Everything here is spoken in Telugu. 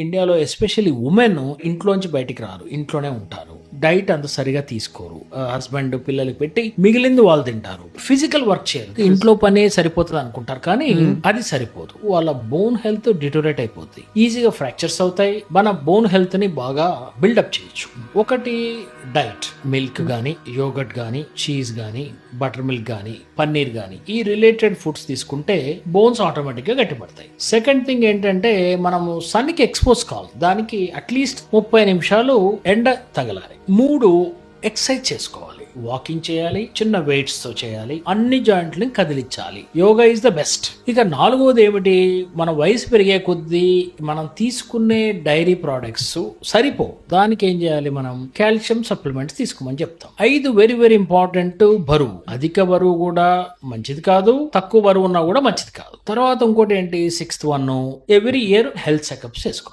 ఇండియాలో ఎస్పెషల్లీ ఉమెన్ ఇంట్లోంచి బయటికి రారు, ఇంట్లోనే ఉంటారు. డైట్ అంత సరిగా తీసుకోరు. హస్బెండ్ పిల్లలకి పెట్టి మిగిలింది వాళ్ళు తింటారు. ఫిజికల్ వర్క్ చేయరు. ఇంట్లో పనే సరిపోతుంది అనుకుంటారు, కానీ అది సరిపోదు. వాళ్ళ బోన్ హెల్త్ డిటోరేట్ అయిపోతుంది, ఈజీగా ఫ్రాక్చర్స్ అవుతాయి. మన బోన్ హెల్త్ ని బాగా బిల్డప్ చేయొచ్చు. ఒకటి డైట్, మిల్క్ గానీ, యోగట్ గానీ, చీజ్ గానీ, బటర్ మిల్క్ గానీ, పన్నీర్ గానీ, ఈ రిలేటెడ్ ఫుడ్స్ తీసుకుంటే బోన్స్ ఆటోమేటిక్ గా గట్టిపడతాయి. సెకండ్ థింగ్ ఏంటంటే, మనము సన్ కి ఎక్స్పోజ్ కావాలి. దానికి అట్లీస్ట్ 30 నిమిషాలు ఎండ తగలాలి. 3 ఎక్సర్సైజ్ చేసుకోవాలి. వాకింగ్ చేయాలి, చిన్న వెయిట్స్ తో చేయాలి, అన్ని జాయింట్లని కదిలించాలి. Yoga is the best. ఇక 4వది ఏమిటి, మన వయసు పెరిగే కొద్దీ మనం తీసుకునే డైరీ ప్రోడక్ట్స్ సరిపో. దానికి ఏం చేయాలి, మనం కాల్షియం సప్లిమెంట్స్ తీసుకోమని చెప్తాం. 5 వెరీ వెరీ ఇంపార్టెంట్. బరువు, అధిక బరువు కూడా మంచిది కాదు, తక్కువ బరువు ఉన్నా కూడా మంచిది కాదు. తర్వాత ఇంకోటి ఏంటి, 6th one, every year health checkups చేసుకోవాలి.